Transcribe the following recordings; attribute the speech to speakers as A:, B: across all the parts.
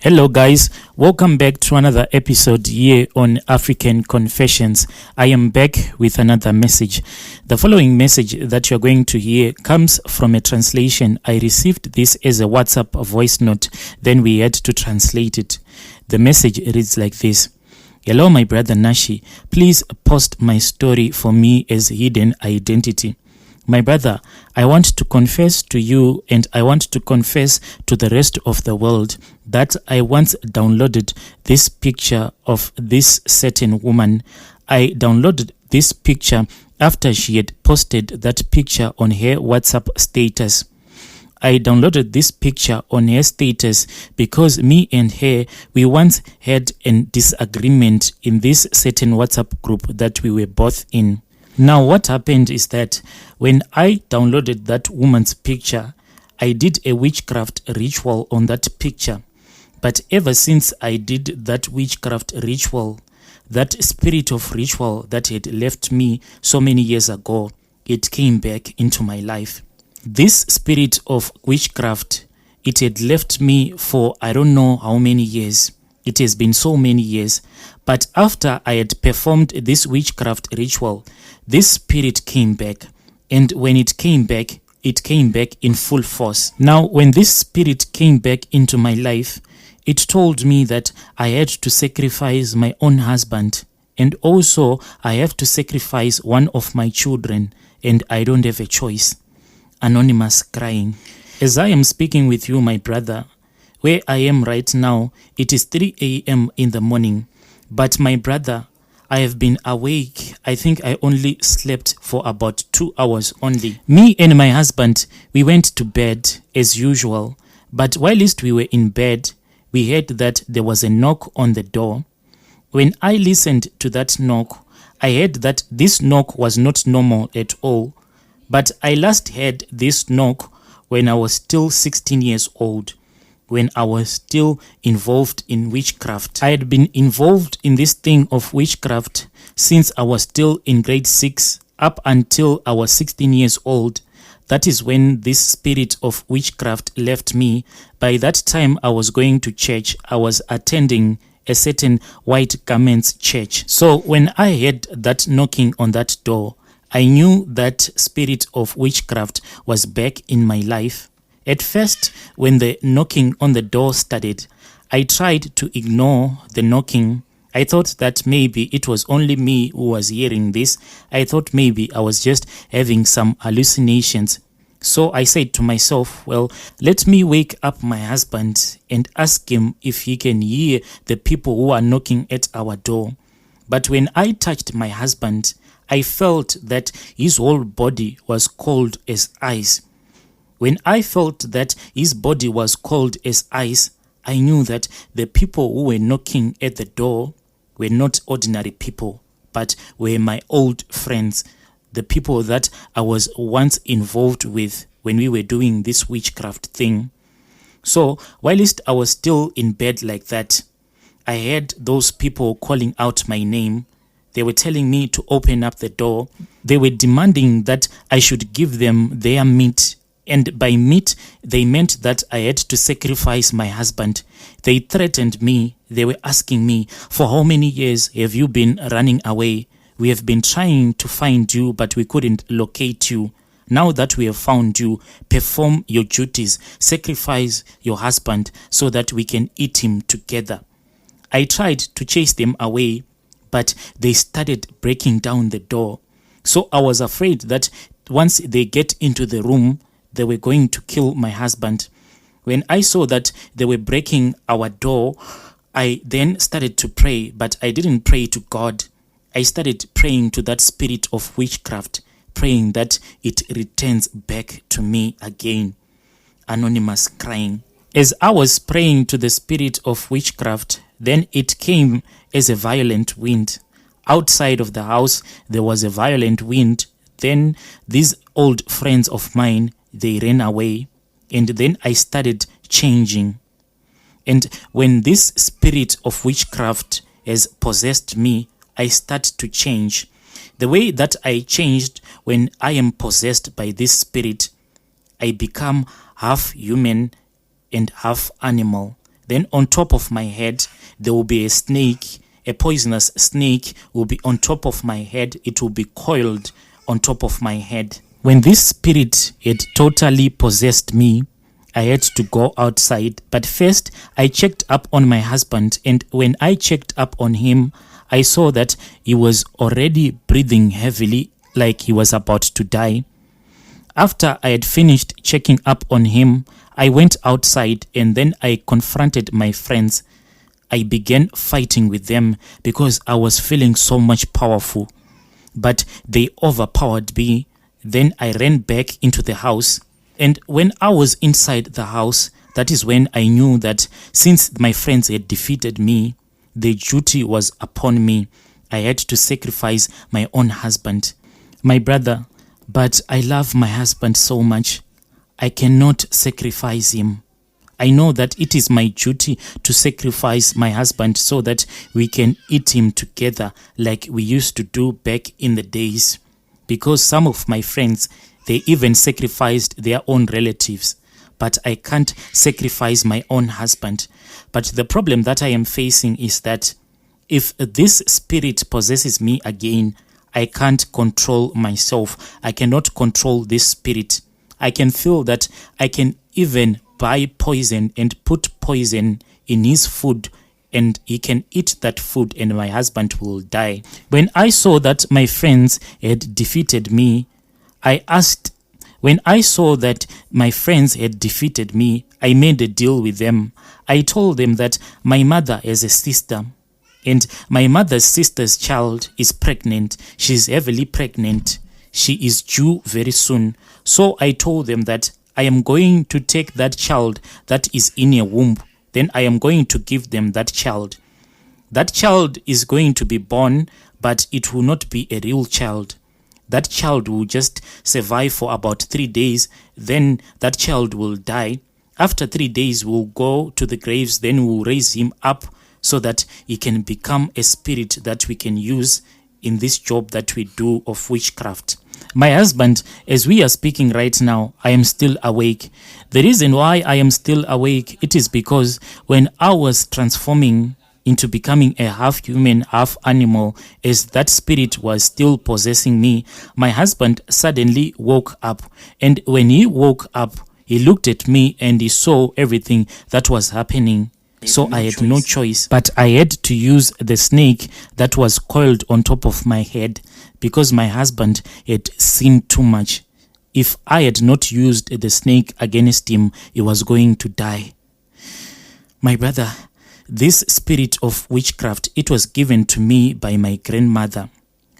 A: Hello guys, welcome back to another episode here on African Confessions. I am back with another message. The following message that you're going to hear comes from a translation. I received this as a WhatsApp voice note, then we had to translate it. The message reads like this. Hello my brother Nashi, please post my story for me as hidden identity. My brother, I want to confess to you and I want to confess to the rest of the world that I once downloaded this picture of this certain woman. I downloaded this picture after she had posted that picture on her WhatsApp status. I downloaded this picture on her status because me and her, we once had a disagreement in this certain WhatsApp group that we were both in. Now what happened is that when I downloaded that woman's picture, I did a witchcraft ritual on that picture. But ever since I did that witchcraft ritual, that spirit of ritual that had left me so many years ago, it came back into my life. This spirit of witchcraft, it had left me for I don't know how many years. It has been so many years. But after I had performed this witchcraft ritual, this spirit came back. And when it came back in full force. Now, when this spirit came back into my life, it told me that I had to sacrifice my own husband. And also, I have to sacrifice one of my children. And I don't have a choice. Anonymous crying. As I am speaking with you, my brother, where I am right now, it is 3 a.m. in the morning. But my brother, I have been awake. I think I only slept for about 2 hours only. Me and my husband, we went to bed as usual. But whilst we were in bed, we heard that there was a knock on the door. When I listened to that knock, I heard that this knock was not normal at all. But I last heard this knock when I was still 16 years old. When I was still involved in witchcraft. I had been involved in this thing of witchcraft since I was still in grade 6 up until I was 16 years old. That is when this spirit of witchcraft left me. By that time I was going to church. I was attending a certain white garments church. So when I heard that knocking on that door, I knew that spirit of witchcraft was back in my life. At first, when the knocking on the door started, I tried to ignore the knocking. I thought that maybe it was only me who was hearing this. I thought maybe I was just having some hallucinations. So I said to myself, well, let me wake up my husband and ask him if he can hear the people who are knocking at our door. But when I touched my husband, I felt that his whole body was cold as ice. When I felt that his body was cold as ice, I knew that the people who were knocking at the door were not ordinary people, but were my old friends, the people that I was once involved with when we were doing this witchcraft thing. So, whilst I was still in bed like that, I heard those people calling out my name. They were telling me to open up the door. They were demanding that I should give them their meat. And by meat, they meant that I had to sacrifice my husband. They threatened me. They were asking me, for how many years have you been running away? We have been trying to find you, but we couldn't locate you. Now that we have found you, perform your duties, sacrifice your husband so that we can eat him together. I tried to chase them away, but they started breaking down the door. So I was afraid that once they get into the room, they were going to kill my husband. When I saw that they were breaking our door, I then started to pray, but I didn't pray to God. I started praying to that spirit of witchcraft, praying that it returns back to me again. Anonymous crying. As I was praying to the spirit of witchcraft, then it came as a violent wind. Outside of the house, there was a violent wind. Then these old friends of mine, they ran away, and then I started changing. And when this spirit of witchcraft has possessed me, I start to change. The way that I changed when I am possessed by this spirit, I become half human and half animal. Then on top of my head, there will be a snake. A poisonous snake will be on top of my head. It will be coiled on top of my head. When this spirit had totally possessed me, I had to go outside. But first, I checked up on my husband. And when I checked up on him, I saw that he was already breathing heavily, like he was about to die. After I had finished checking up on him, I went outside and then I confronted my friends. I began fighting with them because I was feeling so much powerful. But they overpowered me. Then I ran back into the house. And when I was inside the house, that is when I knew that since my friends had defeated me, the duty was upon me. I had to sacrifice my own husband. My brother, but I love my husband so much. I cannot sacrifice him. I know that it is my duty to sacrifice my husband so that we can eat him together like we used to do back in the days. Because some of my friends, they even sacrificed their own relatives. But I can't sacrifice my own husband. But the problem that I am facing is that if this spirit possesses me again, I can't control myself. I cannot control this spirit. I can feel that I can even buy poison and put poison in his food, and he can eat that food and my husband will die. When I saw that my friends had defeated me, When I saw that my friends had defeated me, I made a deal with them. I told them that my mother has a sister, and my mother's sister's child is pregnant. She's heavily pregnant. She is due very soon. So I told them that I am going to take that child that is in a womb. Then I am going to give them that child. That child is going to be born, but it will not be a real child. That child will just survive for about 3 days. Then that child will die. After 3 days, we'll go to the graves. Then we'll raise him up so that he can become a spirit that we can use in this job that we do of witchcraft. My husband, as we are speaking right now, I am still awake. The reason why I am still awake, it is because when I was transforming into becoming a half human, half animal, as that spirit was still possessing me, my husband suddenly woke up. And when he woke up, he looked at me and he saw everything that was happening. So I had no choice, but I had to use the snake that was coiled on top of my head because my husband had sinned too much. If I had not used the snake against him, he was going to die. My brother, this spirit of witchcraft, it was given to me by my grandmother.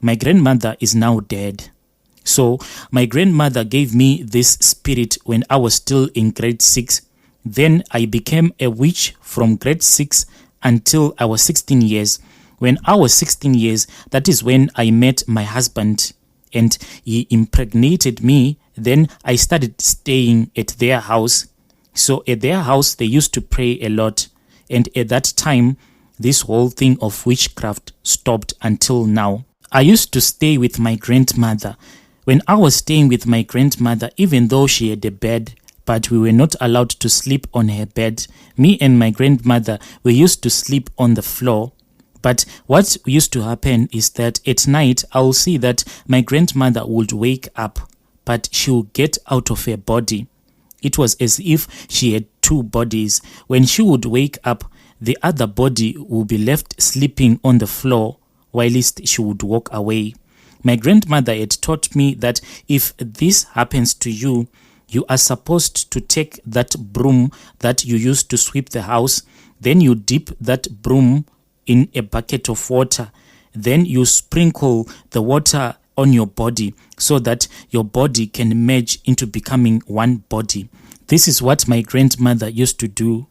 A: My grandmother is now dead. So my grandmother gave me this spirit when I was still in grade 6. Then I became a witch from grade 6 until I was 16 years. When I was 16 years, that is when I met my husband and he impregnated me. Then I started staying at their house. So at their house, they used to pray a lot. And at that time, this whole thing of witchcraft stopped until now. I used to stay with my grandmother. When I was staying with my grandmother, even though she had a bed, but we were not allowed to sleep on her bed. Me and my grandmother, we used to sleep on the floor. But what used to happen is that at night, I will see that my grandmother would wake up, but she would get out of her body. It was as if she had 2 bodies. When she would wake up, the other body would be left sleeping on the floor, whilst she would walk away. My grandmother had taught me that if this happens to you, you are supposed to take that broom that you used to sweep the house, then you dip that broom in a bucket of water, then you sprinkle the water on your body so that your body can merge into becoming one body. This is what my grandmother used to do.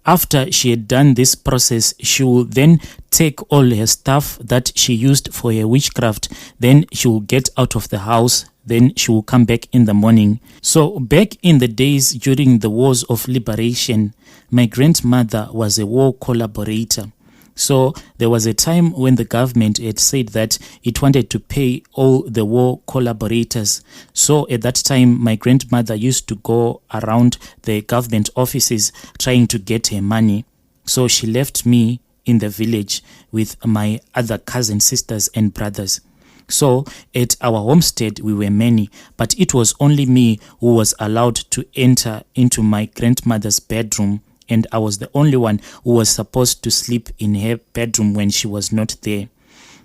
A: After she had done this process, she will then take all her stuff that she used for her witchcraft, then she will get out of the house, then she will come back in the morning. So back in the days during the wars of liberation, my grandmother was a war collaborator. So there was a time when the government had said that it wanted to pay all the war collaborators. So at that time, my grandmother used to go around the government offices trying to get her money. So she left me in the village with my other cousin sisters and brothers. So at our homestead we were many, but it was only me who was allowed to enter into my grandmother's bedroom, and I was the only one who was supposed to sleep in her bedroom when she was not there.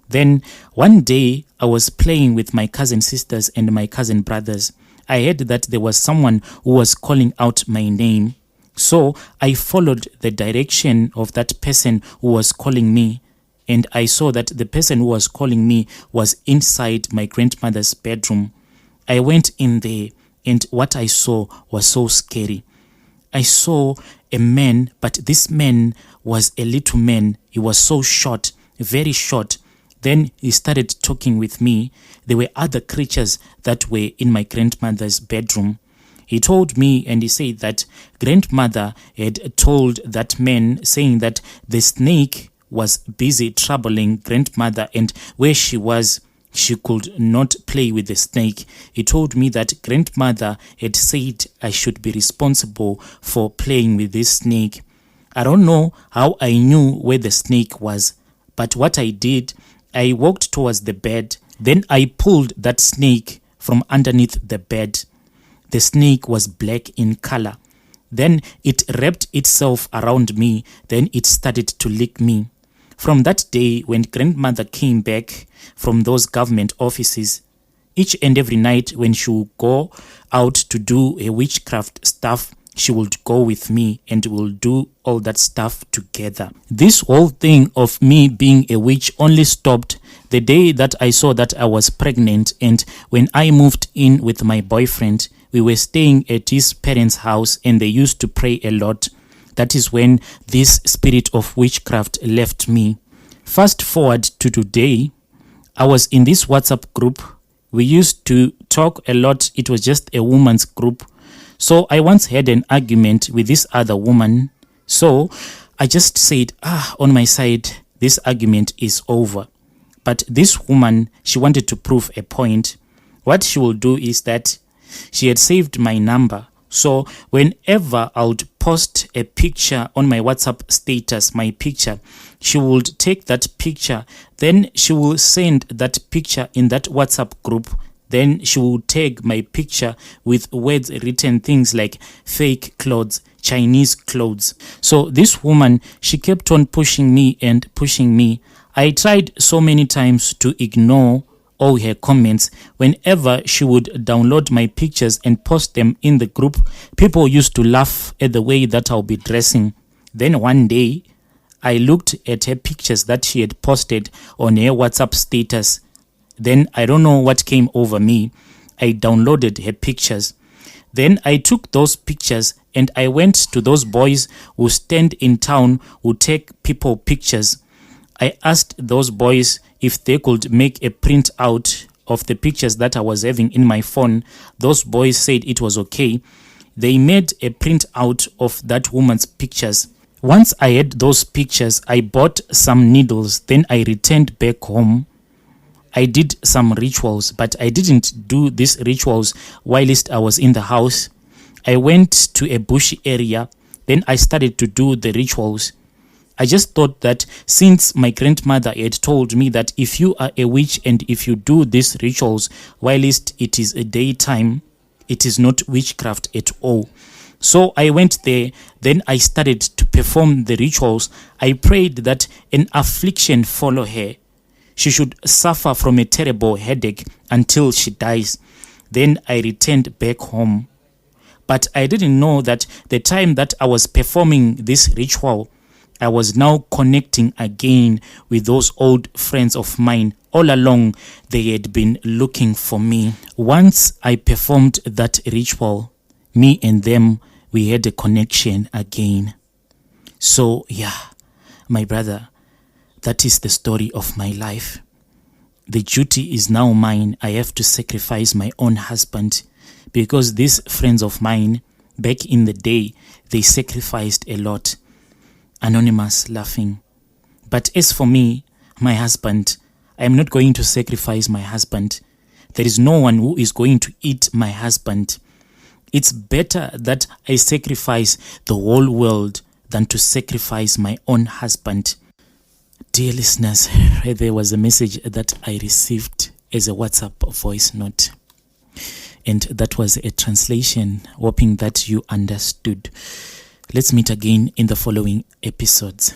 A: Then one day I was playing with my cousin sisters and my cousin brothers. I heard that there was someone who was calling out my name. So I followed the direction of that person who was calling me, and I saw that the person who was calling me was inside my grandmother's bedroom. I went in there, and what I saw was so scary. I saw a man, but this man was a little man. He was so short, very short. Then he started talking with me. There were other creatures that were in my grandmother's bedroom. He told me, and he said that grandmother had told that man, saying that the snake was busy troubling grandmother, and where she was, she could not play with the snake. He told me that grandmother had said I should be responsible for playing with this snake. I don't know how I knew where the snake was, but what I did, I walked towards the bed. Then I pulled that snake from underneath the bed. The snake was black in color. Then it wrapped itself around me. Then it started to lick me. From that day, when grandmother came back from those government offices, each and every night when she would go out to do a witchcraft stuff, she would go with me and we'll do all that stuff together. This whole thing of me being a witch only stopped the day that I saw that I was pregnant, and when I moved in with my boyfriend, we were staying at his parents' house and they used to pray a lot. That is when this spirit of witchcraft left me. Fast forward to today, I was in this WhatsApp group. We used to talk a lot. It was just a woman's group. So I once had an argument with this other woman. So I just said, on my side, this argument is over. But this woman, she wanted to prove a point. What she will do is that she had saved my number. So whenever I would post a picture on my WhatsApp status, my picture, she would take that picture. Then she will send that picture in that WhatsApp group. Then she will tag my picture with words written, things like fake clothes, Chinese clothes. So this woman, she kept on pushing me and pushing me. I tried so many times to ignore all her comments. Whenever she would download my pictures and post them in the group, people used to laugh at the way that I'll be dressing. Then one day, I looked at her pictures that she had posted on her WhatsApp status. Then I don't know what came over me. I downloaded her pictures. Then I took those pictures and I went to those boys who stand in town who take people pictures. I asked those boys if they could make a print out of the pictures that I was having in my phone. Those boys said it was okay. They made a print out of that woman's pictures. Once I had those pictures, I bought some needles. Then I returned back home. I did some rituals, but I didn't do these rituals whilst I was in the house. I went to a bushy area. Then I started to do the rituals. I just thought that since my grandmother had told me that if you are a witch and if you do these rituals whilst it is a daytime, it is not witchcraft at all. So I went there, then I started to perform the rituals. I prayed that an affliction follow her. She should suffer from a terrible headache until she dies. Then I returned back home. But I didn't know that the time that I was performing this ritual, I was now connecting again with those old friends of mine. All along, they had been looking for me. Once I performed that ritual, me and them, we had a connection again. So, yeah, my brother, that is the story of my life. The duty is now mine. I have to sacrifice my own husband because these friends of mine, back in the day, they sacrificed a lot. Anonymous laughing. But as for me, my husband, I am not going to sacrifice my husband. There is no one who is going to eat my husband. It's better that I sacrifice the whole world than to sacrifice my own husband. Dear listeners, there was a message that I received as a WhatsApp voice note. And that was a translation, hoping that you understood. Let's meet again in the following episodes.